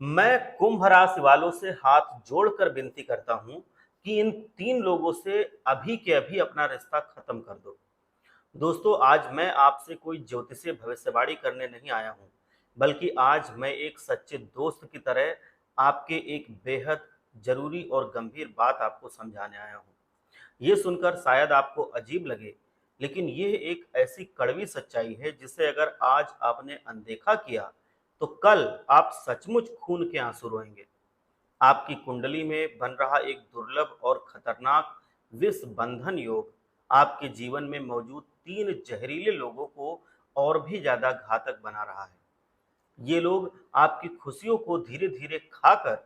मैं कुंभ राशि वालों से हाथ जोड़कर विनती करता हूं कि इन तीन लोगों से अभी के अभी अपना रिश्ता खत्म कर दो। दोस्तों, आज मैं आपसे कोई ज्योतिषीय भविष्यवाणी करने नहीं आया हूं, बल्कि आज मैं एक सच्चे दोस्त की तरह आपके एक बेहद जरूरी और गंभीर बात आपको समझाने आया हूं। ये सुनकर शायद आपको अजीब लगे, लेकिन ये एक ऐसी कड़वी सच्चाई है जिसे अगर आज आपने अनदेखा किया, तो कल आप सचमुच खून के आंसू रोएंगे। आपकी कुंडली में बन रहा एक दुर्लभ और खतरनाक विष बंधन योग आपके जीवन में मौजूद तीन जहरीले लोगों को और भी ज्यादा घातक बना रहा है। ये लोग आपकी खुशियों को धीरे धीरे खाकर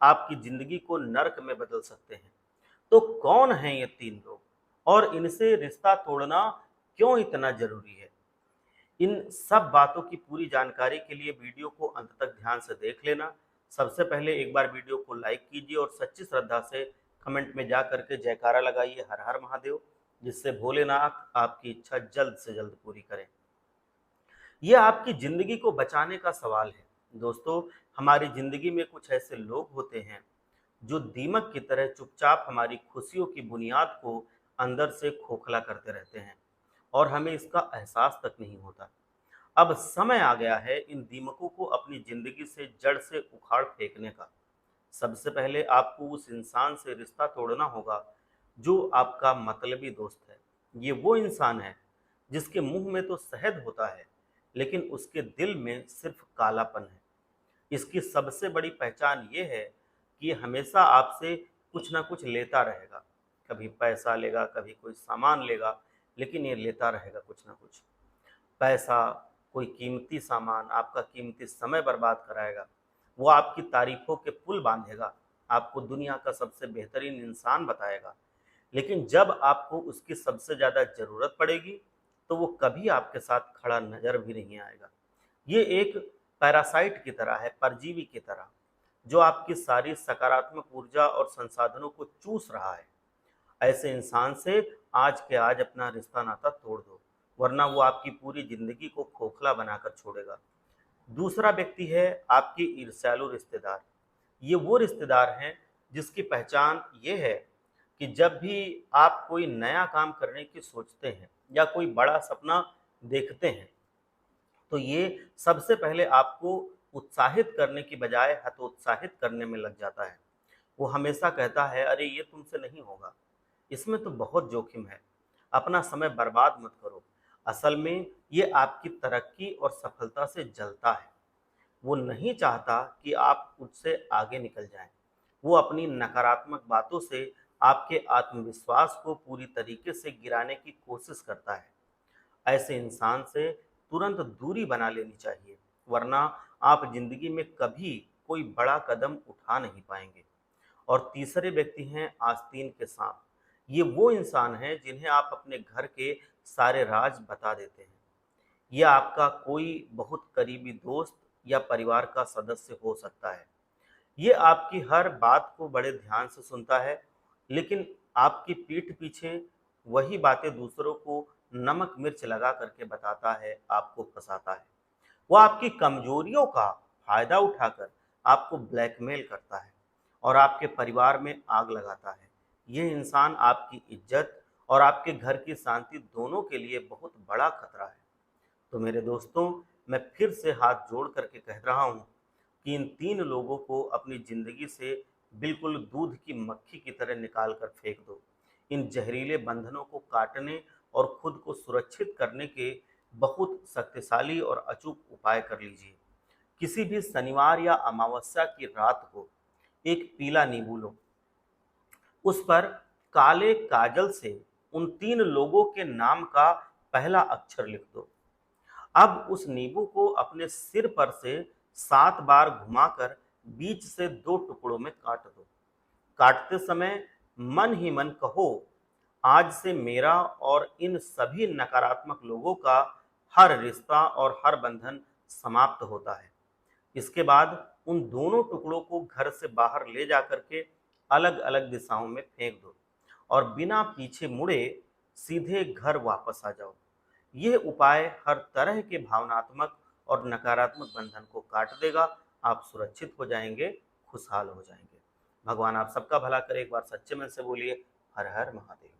आपकी जिंदगी को नरक में बदल सकते हैं। तो कौन हैं ये तीन लोग और इनसे रिश्ता तोड़ना क्यों इतना जरूरी है? इन सब बातों की पूरी जानकारी के लिए वीडियो को अंत तक ध्यान से देख लेना। सबसे पहले एक बार वीडियो को लाइक कीजिए और सच्ची श्रद्धा से कमेंट में जा करके जयकारा लगाइए, हर हर महादेव, जिससे भोलेनाथ आपकी इच्छा जल्द से जल्द पूरी करें। यह आपकी जिंदगी को बचाने का सवाल है। दोस्तों, हमारी जिंदगी में कुछ ऐसे लोग होते हैं जो दीमक की तरह चुपचाप हमारी खुशियों की बुनियाद को अंदर से खोखला करते रहते हैं और हमें इसका एहसास तक नहीं होता। अब समय आ गया है इन दीमकों को अपनी जिंदगी से जड़ से उखाड़ फेंकने का। सबसे पहले आपको उस इंसान से रिश्ता तोड़ना होगा जो आपका मतलबी दोस्त है। ये वो इंसान है जिसके मुंह में तो शहद होता है, लेकिन उसके दिल में सिर्फ कालापन है। इसकी सबसे बड़ी पहचान ये है कि ये हमेशा आपसे कुछ ना कुछ लेता रहेगा। कभी पैसा लेगा, कभी कोई सामान लेगा, लेकिन ये लेता रहेगा कुछ ना कुछ। पैसा, कोई कीमती सामान, आपका कीमती समय बर्बाद कराएगा। वो आपकी तारीफों के पुल बांधेगा, आपको दुनिया का सबसे बेहतरीन इंसान बताएगा। लेकिन जब आपको उसकी सबसे ज़्यादा ज़रूरत पड़ेगी, तो वो कभी आपके साथ खड़ा नज़र भी नहीं आएगा। ये एक पैरासाइट की तरह है, परजीवी की तरह, जो आपकी सारी सकारात्मक ऊर्जा और संसाधनों को चूस रहा है। ऐसे इंसान से आज के आज अपना रिश्ता नाता तोड़ दो, वरना वो आपकी पूरी जिंदगी को खोखला बनाकर छोड़ेगा। दूसरा व्यक्ति है आपके ईर्ष्यालु रिश्तेदार। ये वो रिश्तेदार हैं जिसकी पहचान ये है कि जब भी आप कोई नया काम करने की सोचते हैं या कोई बड़ा सपना देखते हैं, तो ये सबसे पहले आपको उत्साहित करने की बजाय हतोत्साहित करने में लग जाता है। वो हमेशा कहता है, अरे ये तुमसे नहीं होगा, इसमें तो बहुत जोखिम है, अपना समय बर्बाद मत करो। असल में ये आपकी तरक्की और सफलता से जलता है। वो नहीं चाहता कि आप उससे आगे निकल जाएं। वो अपनी नकारात्मक बातों से आपके आत्मविश्वास को पूरी तरीके से गिराने की कोशिश करता है। ऐसे इंसान से तुरंत दूरी बना लेनी चाहिए, वरना आप जिंदगी में कभी कोई बड़ा कदम उठा नहीं पाएंगे। और तीसरे व्यक्ति हैं आस्तीन के सांप। ये वो इंसान हैं जिन्हें आप अपने घर के सारे राज बता देते हैं। यह आपका कोई बहुत करीबी दोस्त या परिवार का सदस्य हो सकता है। ये आपकी हर बात को बड़े ध्यान से सुनता है, लेकिन आपकी पीठ पीछे वही बातें दूसरों को नमक मिर्च लगा करके बताता है, आपको फंसाता है। वो आपकी कमजोरियों का फायदा उठाकर आपको ब्लैकमेल करता है और आपके परिवार में आग लगाता है। यह इंसान आपकी इज्जत और आपके घर की शांति दोनों के लिए बहुत बड़ा खतरा है। तो मेरे दोस्तों, मैं फिर से हाथ जोड़ करके कह रहा हूँ कि इन तीन लोगों को अपनी ज़िंदगी से बिल्कुल दूध की मक्खी की तरह निकाल कर फेंक दो। इन जहरीले बंधनों को काटने और खुद को सुरक्षित करने के बहुत शक्तिशाली और अचूक उपाय कर लीजिए। किसी भी शनिवार या अमावस्या की रात को एक पीला नींबू लो, उस पर काले काजल से उन तीन लोगों के नाम का पहला अक्षर लिख दो। अब उस नींबू को अपने सिर पर से 7 बार घुमाकर बीच से 2 टुकड़ों में काट दो। काटते समय मन ही मन कहो, आज से मेरा और इन सभी नकारात्मक लोगों का हर रिश्ता और हर बंधन समाप्त होता है। इसके बाद उन दोनों टुकड़ों को घर से बाहर ले जाकर के अलग अलग दिशाओं में फेंक दो और बिना पीछे मुड़े सीधे घर वापस आ जाओ। यह उपाय हर तरह के भावनात्मक और नकारात्मक बंधन को काट देगा आप सुरक्षित हो जाएंगे, खुशहाल हो जाएंगे। भगवान आप सबका भला करे। एक बार सच्चे मन से बोलिए हर हर महादेव।